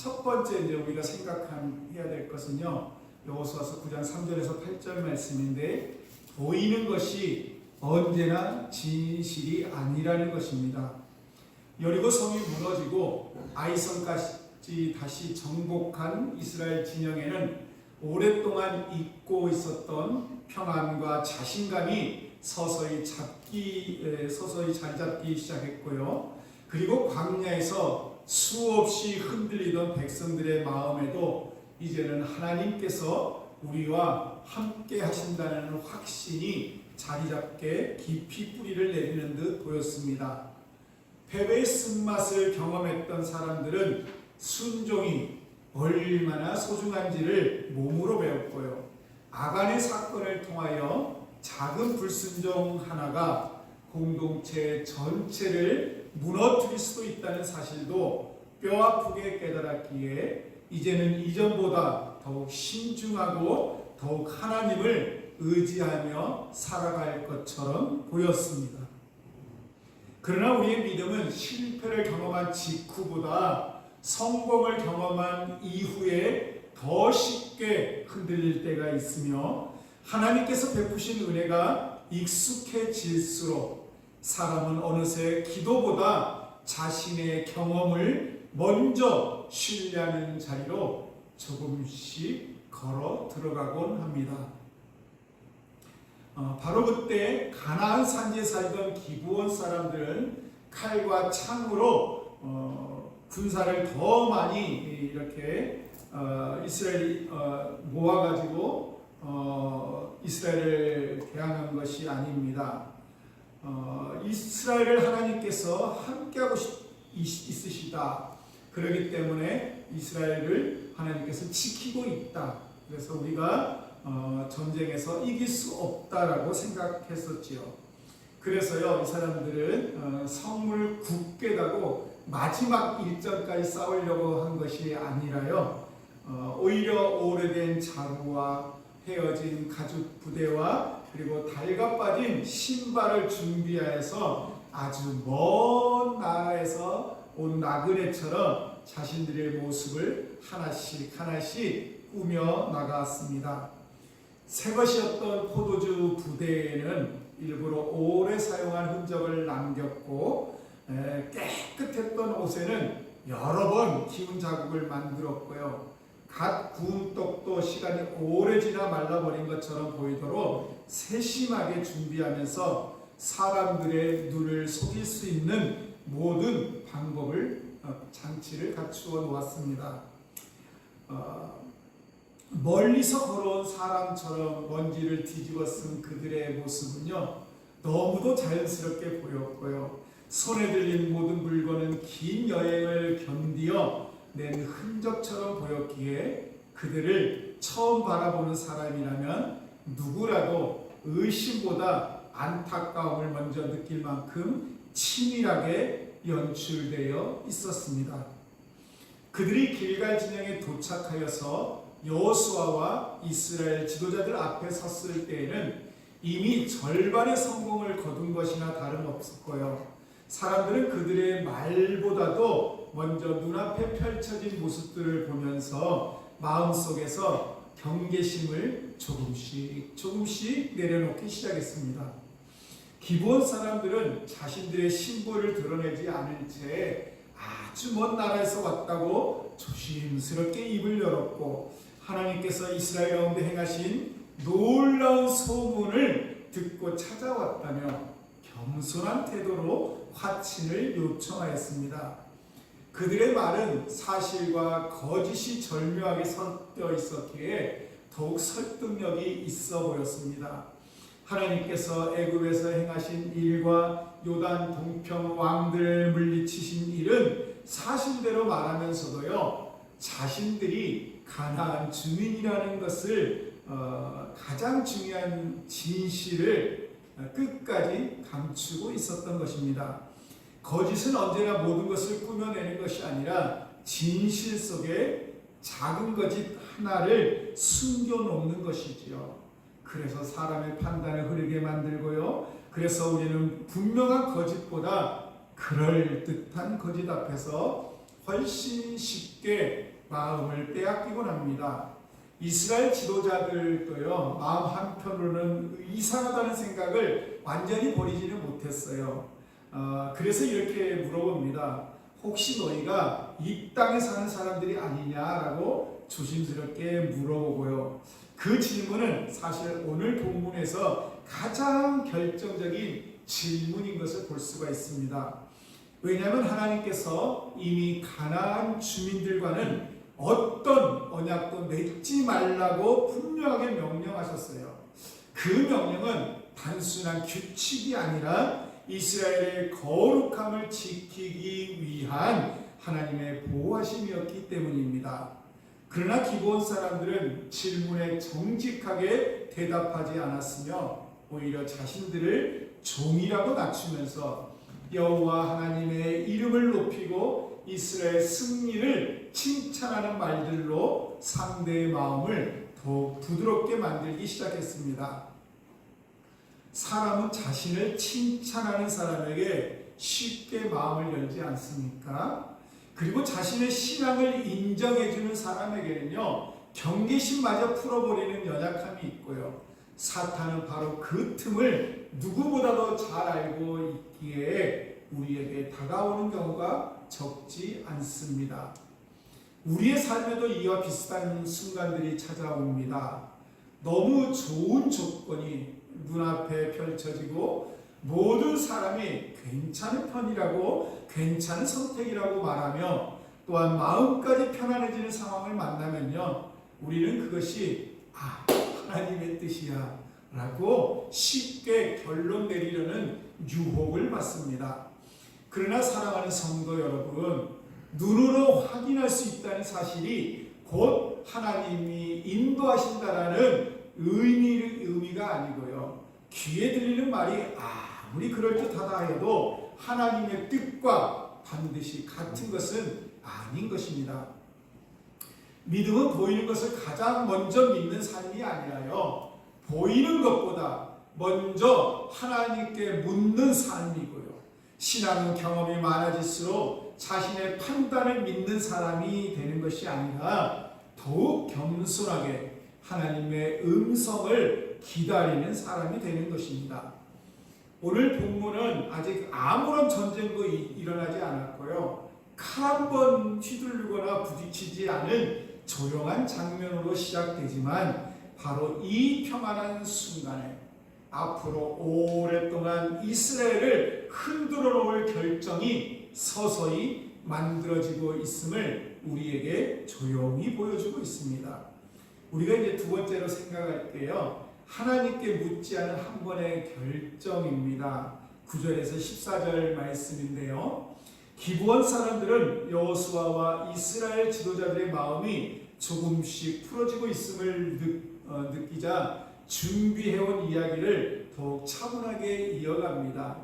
첫 번째 이제 우리가 생각해야 될 것은요, 여호수아서 9장 3절에서 8절 말씀인데, 보이는 것이 언제나 진실이 아니라는 것입니다. 여리고 성이 무너지고 아이성까지 다시 정복한 이스라엘 진영에는 오랫동안 잊고 있었던 평안과 자신감이 서서히 자리 잡기 시작했고요. 그리고 광야에서 수없이 흔들리던 백성들의 마음에도 이제는 하나님께서 우리와 함께 하신다는 확신이 자리 잡게 깊이 뿌리를 내리는 듯 보였습니다. 패배의 쓴맛을 경험했던 사람들은 순종이 얼마나 소중한지를 몸으로 배웠고요. 아간의 사건을 통하여 작은 불순종 하나가 공동체 전체를 무너뜨릴 수도 있다는 사실도 뼈아프게 깨달았기에 이제는 이전보다 더욱 신중하고 더욱 하나님을 의지하며 살아갈 것처럼 보였습니다. 그러나 우리의 믿음은 실패를 경험한 직후보다 성공을 경험한 이후에 더 쉽게 흔들릴 때가 있으며, 하나님께서 베푸신 은혜가 익숙해질수록 사람은 어느새 기도보다 자신의 경험을 먼저 신뢰하는 자리로 조금씩 걸어 들어가곤 합니다. 바로 그때 가나안 산지에 살던 기브온 사람들은 칼과 창으로 군사를 더 많이 이렇게 이스라엘이 모아가지고 이스라엘을 대항한 것이 아닙니다. 이스라엘을 하나님께서 함께하고 있으시다. 그렇기 때문에 이스라엘을 하나님께서 지키고 있다. 그래서 우리가 전쟁에서 이길 수 없다라고 생각했었지요. 그래서요, 이 사람들은 성을 굳게 다고 마지막 일전까지 싸우려고 한 것이 아니라요, 오히려 오래된 자루와 헤어진 가죽 부대와 그리고 달가빠진 신발을 준비하여서 아주 먼 나라에서 온 나그네처럼 자신들의 모습을 하나씩 하나씩 꾸며 나갔습니다. 새것이었던 포도주 부대에는 일부러 오래 사용한 흔적을 남겼고, 깨끗했던 옷에는 여러 번 기운 자국을 만들었고요. 갓 구운 떡도 시간이 오래 지나 말라버린 것처럼 보이도록 세심하게 준비하면서 사람들의 눈을 속일 수 있는 모든 방법을, 장치를 갖추어 놓았습니다. 멀리서 걸어온 사람처럼 먼지를 뒤집어 쓴 그들의 모습은요, 너무도 자연스럽게 보였고요. 손에 들린 모든 물건은 긴 여행을 견디어 낸 흔적처럼 보였기에 그들을 처음 바라보는 사람이라면 누구라도 의심보다 안타까움을 먼저 느낄 만큼 치밀하게 연출되어 있었습니다. 그들이 길갈 진영에 도착하여서 여호수아와 이스라엘 지도자들 앞에 섰을 때에는 이미 절반의 성공을 거둔 것이나 다름없었고요. 사람들은 그들의 말보다도 먼저 눈앞에 펼쳐진 모습들을 보면서 마음속에서 경계심을 조금씩 내려놓기 시작했습니다. 기브온 사람들은 자신들의 신분을 드러내지 않은 채 아주 먼 나라에서 왔다고 조심스럽게 입을 열었고, 하나님께서 이스라엘 가운데 행하신 놀라운 소문을 듣고 찾아왔다며 겸손한 태도로 화친을 요청하였습니다. 그들의 말은 사실과 거짓이 절묘하게 섞여 있었기에 더욱 설득력이 있어 보였습니다. 하나님께서 애굽에서 행하신 일과 요단 동편 왕들을 물리치신 일은 사실대로 말하면서도요, 자신들이 가나안 주민이라는 것을 가장 중요한 진실을 끝까지 감추고 있었던 것입니다. 거짓은 언제나 모든 것을 꾸며내는 것이 아니라 진실 속에 작은 거짓 하나를 숨겨놓는 것이지요. 그래서 사람의 판단을 흐르게 만들고요. 그래서 우리는 분명한 거짓보다 그럴듯한 거짓 앞에서 훨씬 쉽게 마음을 빼앗기곤 합니다. 이스라엘 지도자들도요, 마음 한편으로는 이상하다는 생각을 완전히 버리지는 못했어요. 그래서 이렇게 물어봅니다. 혹시 너희가 이 땅에 사는 사람들이 아니냐라고 조심스럽게 물어보고요. 그 질문은 사실 오늘 본문에서 가장 결정적인 질문인 것을 볼 수가 있습니다. 왜냐하면 하나님께서 이미 가나안 주민들과는 어떤 언약도 맺지 말라고 분명하게 명령하셨어요. 그 명령은 단순한 규칙이 아니라 이스라엘의 거룩함을 지키기 위한 하나님의 보호하심이었기 때문입니다. 그러나 기브온 사람들은 질문에 정직하게 대답하지 않았으며 오히려 자신들을 종이라고 낮추면서 여호와 하나님의 이름을 높이고 이스라엘 승리를 칭찬하는 말들로 상대의 마음을 더욱 부드럽게 만들기 시작했습니다. 사람은 자신을 칭찬하는 사람에게 쉽게 마음을 열지 않습니까? 그리고 자신의 신앙을 인정해주는 사람에게는요, 경계심마저 풀어버리는 연약함이 있고요. 사탄은 바로 그 틈을 누구보다도 잘 알고 있기에 우리에게 다가오는 경우가 적지 않습니다. 우리의 삶에도 이와 비슷한 순간들이 찾아옵니다. 너무 좋은 조건이 눈앞에 펼쳐지고 모든 사람이 괜찮은 편이라고, 괜찮은 선택이라고 말하며 또한 마음까지 편안해지는 상황을 만나면요, 우리는 그것이 하나님의 뜻이야 라고 쉽게 결론 내리려는 유혹을 받습니다. 그러나 사랑하는 성도 여러분, 눈으로 확인할 수 있다는 사실이 곧 하나님이 인도하신다라는 의미가 아니고요, 귀에 들리는 말이 아무리 그럴듯하다 해도 하나님의 뜻과 반드시 같은 것은 아닌 것입니다. 믿음은 보이는 것을 가장 먼저 믿는 삶이 아니라요, 보이는 것보다 먼저 하나님께 묻는 삶이고요, 신앙은 경험이 많아질수록 자신의 판단을 믿는 사람이 되는 것이 아니라 더욱 겸손하게 하나님의 음성을 기다리는 사람이 되는 것입니다. 오늘 본문은 아직 아무런 전쟁도 일어나지 않았고요, 칼 한 번 휘두르거나 부딪히지 않은 조용한 장면으로 시작되지만 바로 이 평안한 순간에 앞으로 오랫동안 이스라엘을 흔들어 놓을 결정이 서서히 만들어지고 있음을 우리에게 조용히 보여주고 있습니다. 우리가 이제 두 번째로 생각할 때요, 하나님께 묻지 않은 한 번의 결정입니다. 9절에서 14절 말씀인데요, 기브온 사람들은 여호수아와 이스라엘 지도자들의 마음이 조금씩 풀어지고 있음을 느끼자 준비해온 이야기를 더욱 차분하게 이어갑니다.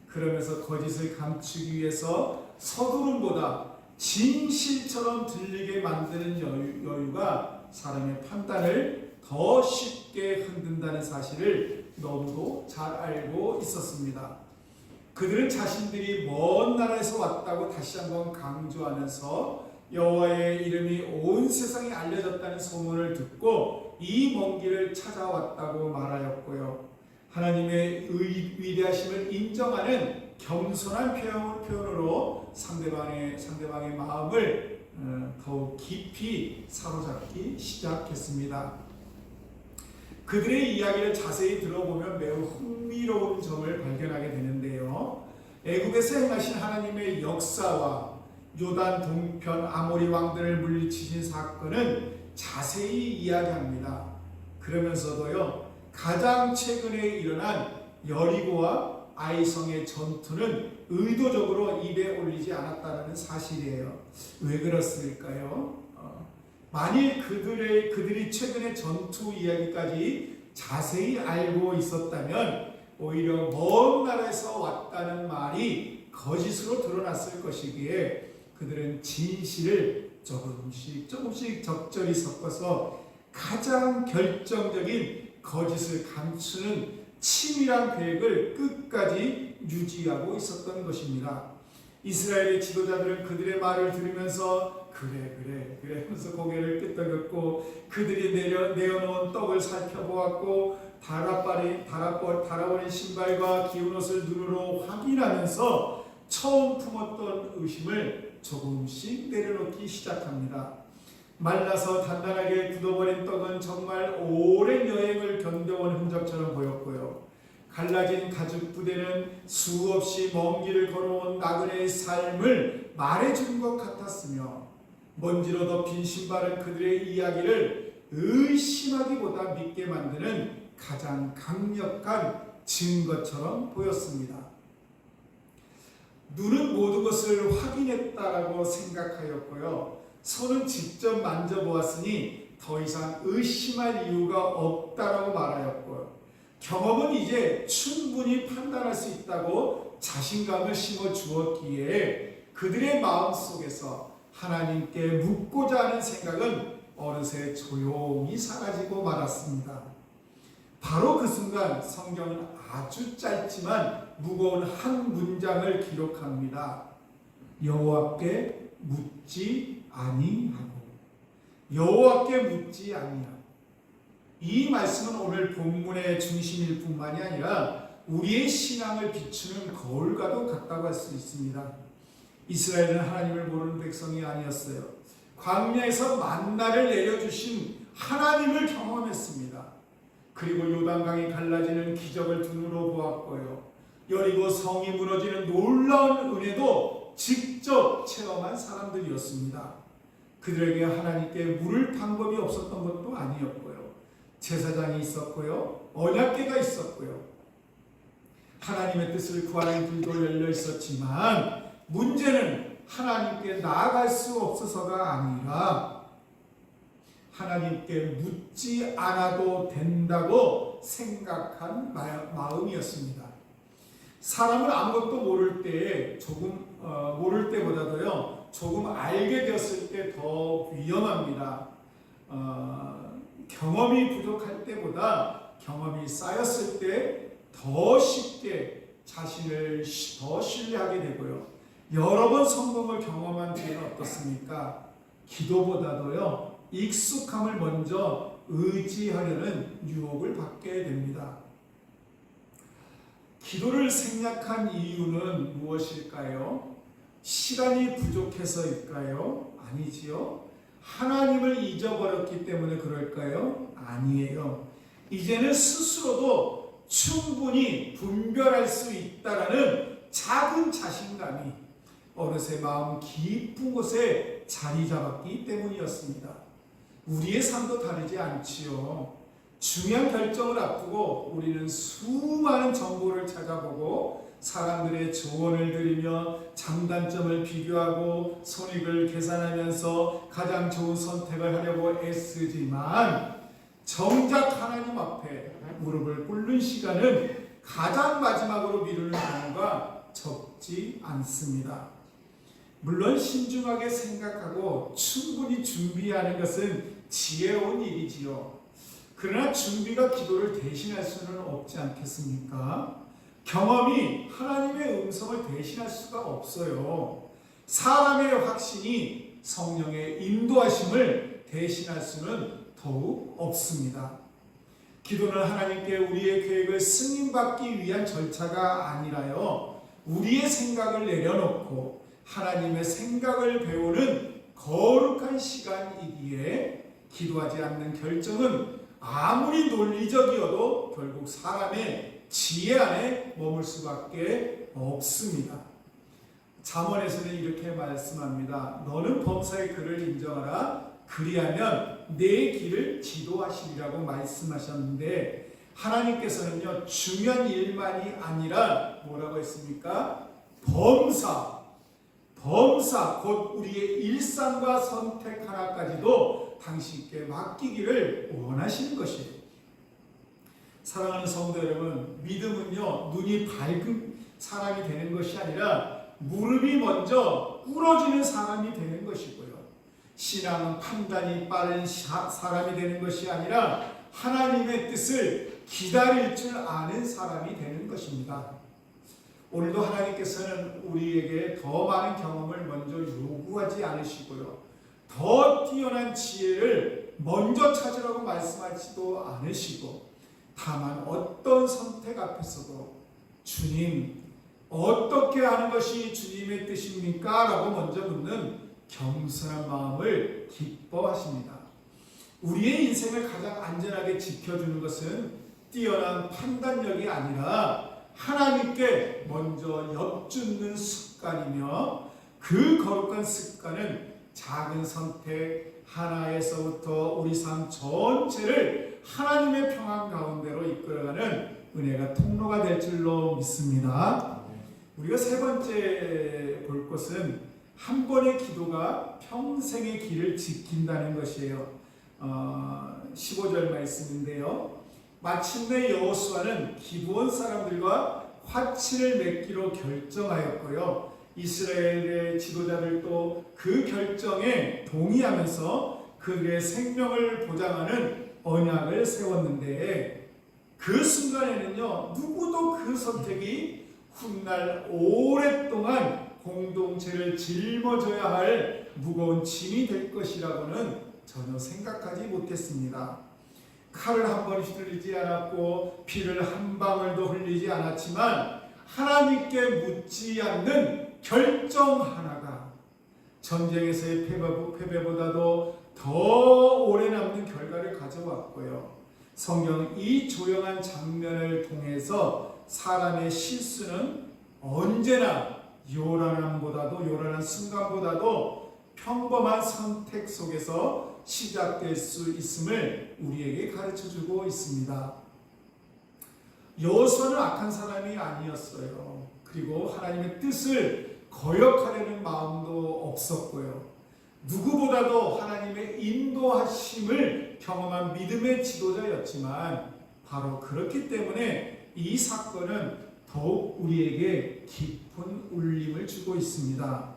그러면서 거짓을 감추기 위해서 서두름보다 진실처럼 들리게 만드는 여유가 사람의 판단을 더 쉽게 흔든다는 사실을 너무도 잘 알고 있었습니다. 그들은 자신들이 먼 나라에서 왔다고 다시 한번 강조하면서 여호와의 이름이 온 세상에 알려졌다는 소문을 듣고 이 먼 길을 찾아왔다고 말하였고요, 하나님의 위대하심을 인정하는 겸손한 표현으로 상대방의 마음을 더욱 깊이 사로잡기 시작했습니다. 그들의 이야기를 자세히 들어보면 매우 흥미로운 점을 발견하게 되는데요, 애굽에서 행하신 하나님의 역사와 요단 동편 아모리 왕들을 물리치신 사건은 자세히 이야기합니다. 그러면서도요, 가장 최근에 일어난 여리고와 아이성의 전투는 의도적으로 입에 올리지 않았다는 사실이에요. 왜 그렇을까요? 만일 그들이 최근의 전투 이야기까지 자세히 알고 있었다면 오히려 먼 나라에서 왔다는 말이 거짓으로 드러났을 것이기에 그들은 진실을 조금씩 적절히 섞어서 가장 결정적인 거짓을 감추는 치밀한 계획을 끝까지 유지하고 있었던 것입니다. 이스라엘의 지도자들은 그들의 말을 들으면서 그래 하면서 고개를 끄덕였고 그들이 내어놓은 떡을 살펴보았고 달아버린 신발과 기운 옷을 눈으로 확인하면서 처음 품었던 의심을 조금씩 내려놓기 시작합니다. 말라서 단단하게 굳어버린 떡은 정말 오랜 여행을 견뎌온 흔적처럼 보였고요. 갈라진 가죽 부대는 수없이 먼 길을 걸어온 나그네의 삶을 말해준 것 같았으며 먼지로 덮인 신발은 그들의 이야기를 의심하기보다 믿게 만드는 가장 강력한 증거처럼 보였습니다. 눈은 모든 것을 확인했다라고 생각하였고요. 손은 직접 만져보았으니 더 이상 의심할 이유가 없다라고 말하였고요. 경험은 이제 충분히 판단할 수 있다고 자신감을 심어 주었기에 그들의 마음속에서 하나님께 묻고자 하는 생각은 어느새 조용히 사라지고 말았습니다. 바로 그 순간 성경은 아주 짧지만 무거운 한 문장을 기록합니다. 여호와께 묻지 아니하고. 여호와께 묻지 아니하고. 이 말씀은 오늘 본문의 중심일 뿐만이 아니라 우리의 신앙을 비추는 거울과도 같다고 할 수 있습니다. 이스라엘은 하나님을 모르는 백성이 아니었어요. 광야에서 만나를 내려주신 하나님을 경험했습니다. 그리고 요단강이 갈라지는 기적을 눈으로 보았고요. 여리고 성이 무너지는 놀라운 은혜도 직접 체험한 사람들이었습니다. 그들에게 하나님께 물을 방법이 없었던 것도 아니었고요. 제사장이 있었고요. 언약궤가 있었고요. 하나님의 뜻을 구하는 길도 열려 있었지만 문제는 하나님께 나아갈 수 없어서가 아니라 하나님께 묻지 않아도 된다고 생각한 마음이었습니다. 사람은 아무것도 모를 때 모를 때보다도요 조금 알게 되었을 때 더 위험합니다. 경험이 부족할 때보다 경험이 쌓였을 때 더 쉽게 자신을 더 신뢰하게 되고요. 여러 번 성공을 경험한 뒤에는 어떻습니까? 기도보다도요 익숙함을 먼저 의지하려는 유혹을 받게 됩니다. 기도를 생략한 이유는 무엇일까요? 시간이 부족해서일까요? 아니지요. 하나님을 잊어버렸기 때문에 그럴까요? 아니에요. 이제는 스스로도 충분히 분별할 수 있다라는 작은 자신감이 어느새 마음 깊은 곳에 자리 잡았기 때문이었습니다. 우리의 삶도 다르지 않지요. 중요한 결정을 앞두고 우리는 수많은 정보를 찾아보고 사람들의 조언을 들으며 장단점을 비교하고 손익을 계산하면서 가장 좋은 선택을 하려고 애쓰지만 정작 하나님 앞에 무릎을 꿇는 시간은 가장 마지막으로 미루는 경우가 적지 않습니다. 물론 신중하게 생각하고 충분히 준비하는 것은 지혜로운 일이지요. 그러나 준비가 기도를 대신할 수는 없지 않겠습니까? 경험이 하나님의 음성을 대신할 수가 없어요. 사람의 확신이 성령의 인도하심을 대신할 수는 더욱 없습니다. 기도는 하나님께 우리의 계획을 승인받기 위한 절차가 아니라요. 우리의 생각을 내려놓고 하나님의 생각을 배우는 거룩한 시간이기에 기도하지 않는 결정은 아무리 논리적이어도 결국 사람의 지혜 안에 머물 수밖에 없습니다. 잠언에서는 이렇게 말씀합니다. 너는 범사의 그를 인정하라. 그리하면 내 길을 지도하시리라고 말씀하셨는데 하나님께서는요 중요한 일만이 아니라 뭐라고 했습니까? 범사 곧 우리의 일상과 선택 하나까지도 당신께 맡기기를 원하시는 것이에요. 사랑하는 성도 여러분, 믿음은요 눈이 밝은 사람이 되는 것이 아니라 무릎이 먼저 꿇어지는 사람이 되는 것이고요. 신앙은 판단이 빠른 사람이 되는 것이 아니라 하나님의 뜻을 기다릴 줄 아는 사람이 되는 것입니다. 오늘도 하나님께서는 우리에게 더 많은 경험을 먼저 요구하지 않으시고요. 더 뛰어난 지혜를 먼저 찾으라고 말씀하지도 않으시고, 다만 어떤 선택 앞에서도 주님, 어떻게 하는 것이 주님의 뜻입니까? 라고 먼저 묻는 겸손한 마음을 기뻐하십니다. 우리의 인생을 가장 안전하게 지켜주는 것은 뛰어난 판단력이 아니라 하나님께 먼저 엿주는 습관이며, 그 거룩한 습관은 작은 선택 하나에서부터 우리 삶 전체를 하나님의 평안 가운데로 이끌어가는 은혜가 통로가 될 줄로 믿습니다. 우리가 세 번째 볼 것은 한 번의 기도가 평생의 길을 지킨다는 것이에요. 15절 말씀인데요. 마침내 여호수아는 기브온 사람들과 화친을 맺기로 결정하였고요. 이스라엘의 지도자들도 그 결정에 동의하면서 그들의 생명을 보장하는 언약을 세웠는데, 그 순간에는요, 누구도 그 선택이 훗날 오랫동안 공동체를 짊어져야 할 무거운 짐이 될 것이라고는 전혀 생각하지 못했습니다. 칼을 한 번 휘둘리지 않았고 피를 한 방울도 흘리지 않았지만, 하나님께 묻지 않는 결정 하나가 전쟁에서의 패배보다도 더 오래 남는 결과를 가져왔고요. 성경은 이 조용한 장면을 통해서 사람의 실수는 언제나 요란한 순간보다도 평범한 선택 속에서 시작될 수 있음을 우리에게 가르쳐주고 있습니다. 여호수아는 악한 사람이 아니었어요. 그리고 하나님의 뜻을 거역하려는 마음도 없었고요. 누구보다도 하나님의 인도하심을 경험한 믿음의 지도자였지만, 바로 그렇기 때문에 이 사건은 더욱 우리에게 깊은 울림을 주고 있습니다.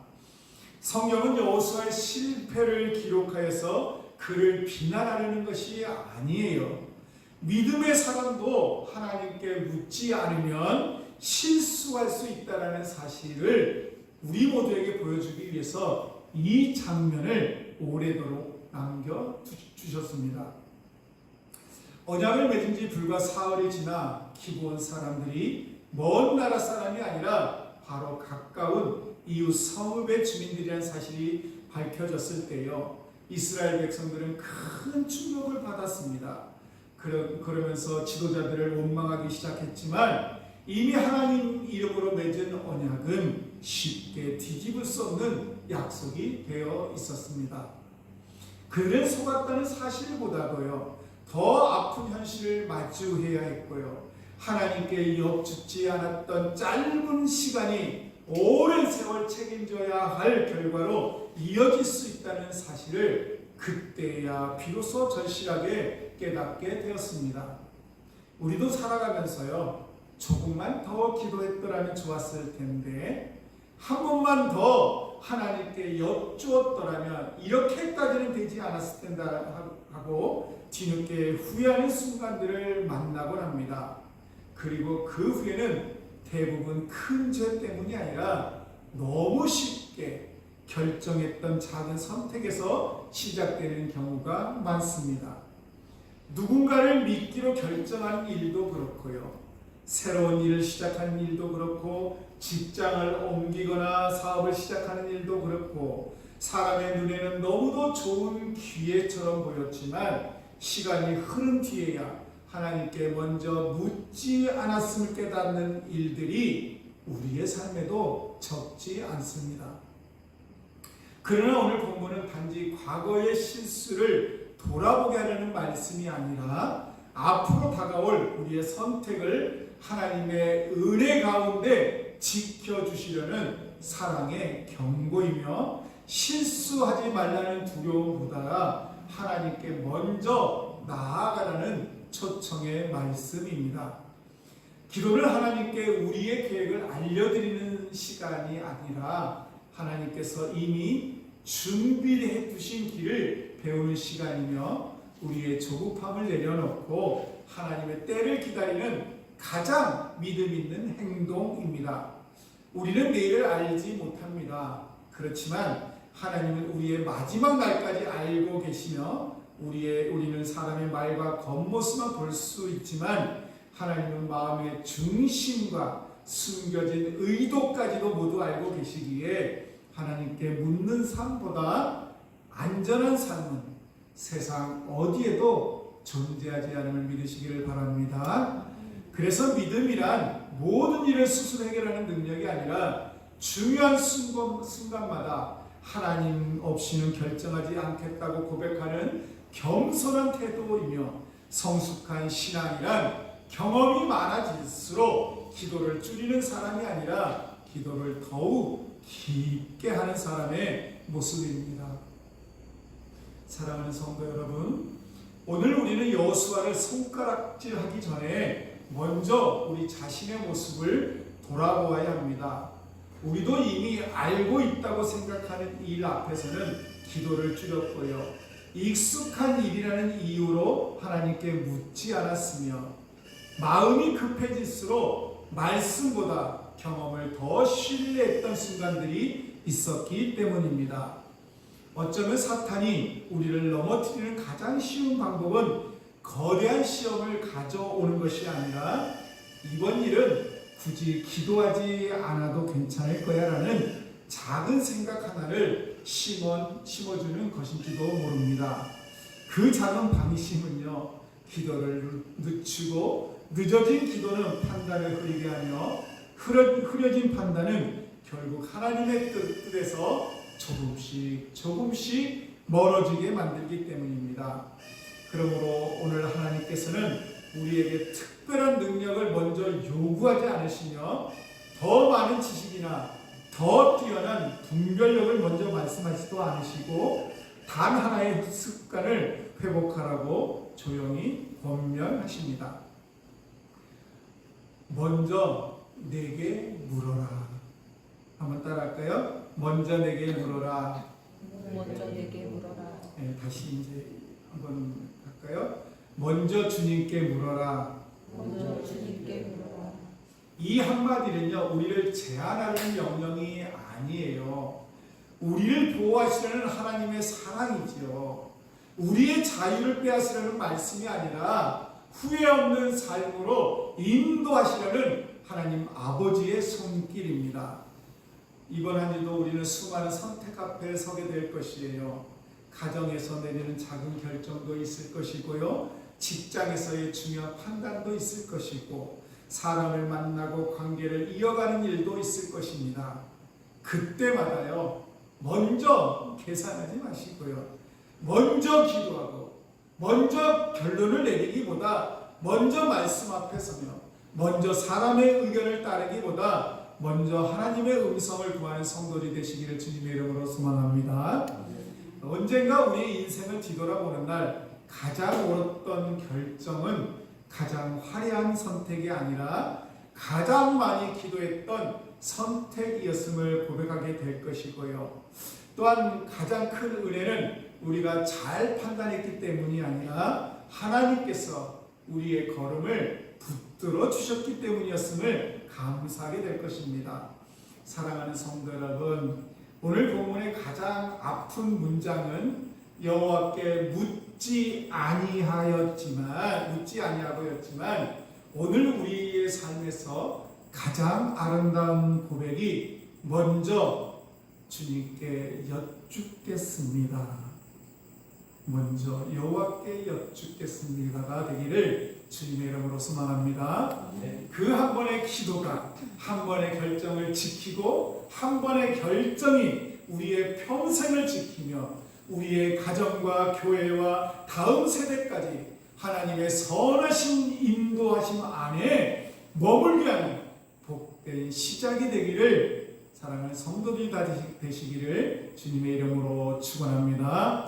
성경은 여호수아의 실패를 기록하여서 그를 비난하려는 것이 아니에요. 믿음의 사람도 하나님께 묻지 않으면 실수할 수 있다는 사실을 우리 모두에게 보여주기 위해서 이 장면을 오래도록 남겨주셨습니다. 언약을 맺은 지 불과 사흘이 지나 기브온 사람들이 먼 나라 사람이 아니라 바로 가까운 이웃 성읍의 주민들이라는 사실이 밝혀졌을 때요, 이스라엘 백성들은 큰 충격을 받았습니다. 그러면서 지도자들을 원망하기 시작했지만, 이미 하나님 이름으로 맺은 언약은 쉽게 뒤집을 수 없는 약속이 되어 있었습니다. 그들은 속았다는 사실보다도요, 더 아픈 현실을 마주해야 했고요, 하나님께 엿듣지 않았던 짧은 시간이 오랜 세월 책임져야 할 결과로 이어질 수 있다는 사실을 그때야 비로소 절실하게 깨닫게 되었습니다. 우리도 살아가면서요, 조금만 더 기도했더라면 좋았을 텐데, 한 번만 더 하나님께 여쭈었더라면 이렇게까지는 되지 않았을 텐데 하고 뒤늦게 후회하는 순간들을 만나곤 합니다. 그리고 그 후에는 대부분 큰 죄 때문이 아니라 너무 쉽게 결정했던 작은 선택에서 시작되는 경우가 많습니다. 누군가를 믿기로 결정한 일도 그렇고요, 새로운 일을 시작하는 일도 그렇고, 직장을 옮기거나 사업을 시작하는 일도 그렇고, 사람의 눈에는 너무도 좋은 기회처럼 보였지만 시간이 흐른 뒤에야 하나님께 먼저 묻지 않았음을 깨닫는 일들이 우리의 삶에도 적지 않습니다. 그러나 오늘 본문은 단지 과거의 실수를 돌아보게 하려는 말씀이 아니라 앞으로 다가올 우리의 선택을 하나님의 은혜 가운데 지켜주시려는 사랑의 경고이며, 실수하지 말라는 두려움보다 하나님께 먼저 나아가라는 초청의 말씀입니다. 기도는 하나님께 우리의 계획을 알려드리는 시간이 아니라 하나님께서 이미 준비해 두신 길을 배우는 시간이며, 우리의 조급함을 내려놓고 하나님의 때를 기다리는 가장 믿음 있는 행동입니다. 우리는 내일을 알지 못합니다. 그렇지만 하나님은 우리의 마지막 날까지 알고 계시며 우리는 사람의 말과 겉모습만 볼 수 있지만 하나님은 마음의 중심과 숨겨진 의도까지도 모두 알고 계시기에 하나님께 묻는 삶보다 안전한 삶은 세상 어디에도 존재하지 않음을 믿으시기를 바랍니다. 그래서 믿음이란 모든 일을 스스로 해결하는 능력이 아니라 중요한 순간마다 하나님 없이는 결정하지 않겠다고 고백하는 겸손한 태도이며 성숙한 신앙이란 경험이 많아질수록 기도를 줄이는 사람이 아니라 기도를 더욱 깊게 하는 사람의 모습입니다. 사랑하는 성도 여러분, 오늘 우리는 여호수아를 손가락질하기 전에 먼저 우리 자신의 모습을 돌아보아야 합니다. 우리도 이미 알고 있다고 생각하는 일 앞에서는 기도를 줄였고요. 익숙한 일이라는 이유로 하나님께 묻지 않았으며 마음이 급해질수록 말씀보다 경험을 더 신뢰했던 순간들이 있었기 때문입니다. 어쩌면 사탄이 우리를 넘어뜨리는 가장 쉬운 방법은 거대한 시험을 가져오는 것이 아니라 이번 일은 굳이 기도하지 않아도 괜찮을 거야 라는 작은 생각 하나를 심어주는 것인지도 모릅니다. 그 작은 방심은요, 기도를 늦추고 늦어진 기도는 판단을 흐리게 하며 흐려진 판단은 결국 하나님의 뜻에서 조금씩 멀어지게 만들기 때문입니다. 그러므로 오늘 하나님께서는 우리에게 특별한 능력을 먼저 요구하지 않으시며 더 많은 지식이나 더 뛰어난 분별력을 먼저 말씀하지도 않으시고 단 하나의 습관을 회복하라고 조용히 권면하십니다. 먼저 내게 물어라. 한번 따라할까요? 먼저 내게 물어라. 먼저 내게 물어라. 네, 다시 이제 한번 할까요? 먼저 주님께 물어라. 먼저 주님께 물어라. 이 한마디는요, 우리를 제한하는 명령이 아니에요. 우리를 보호하시려는 하나님의 사랑이지요. 우리의 자유를 빼앗으려는 말씀이 아니라 후회 없는 삶으로 인도하시려는 하나님 아버지의 손길입니다. 이번 한 주도 우리는 수많은 선택 앞에 서게 될 것이에요. 가정에서 내리는 작은 결정도 있을 것이고요. 직장에서의 중요한 판단도 있을 것이고 사람을 만나고 관계를 이어가는 일도 있을 것입니다. 그때마다요, 먼저 계산하지 마시고요. 먼저 기도하고 먼저 결론을 내리기보다 먼저 말씀 앞에 서며 먼저 사람의 의견을 따르기보다 먼저 하나님의 음성을 구하는 성도들이 되시기를 주님의 이름으로 소망합니다. 언젠가 우리의 인생을 뒤돌아보는 날 가장 옳았던 결정은 가장 화려한 선택이 아니라 가장 많이 기도했던 선택이었음을 고백하게 될 것이고요. 또한 가장 큰 은혜는 우리가 잘 판단했기 때문이 아니라 하나님께서 우리의 걸음을 붙들어 주셨기 때문이었음을 감사하게 될 것입니다. 사랑하는 성도 여러분, 오늘 본문의 가장 아픈 문장은 여호와께 묻지 아니하였지만 오늘 우리의 삶에서 가장 아름다운 고백이 먼저 주님께 여쭙겠습니다. 먼저 여호와께 여쭙겠습니다가 되기를 주님의 이름으로 소망합니다. 그 한 번의 기도가 한 번의 결정을 지키고 한 번의 결정이 우리의 평생을 지키며 우리의 가정과 교회와 다음 세대까지 하나님의 선하신 인도하심 안에 머물게 하는 복된 시작이 되기를 사랑하는 성도들이 다 되시기를 주님의 이름으로 축원합니다.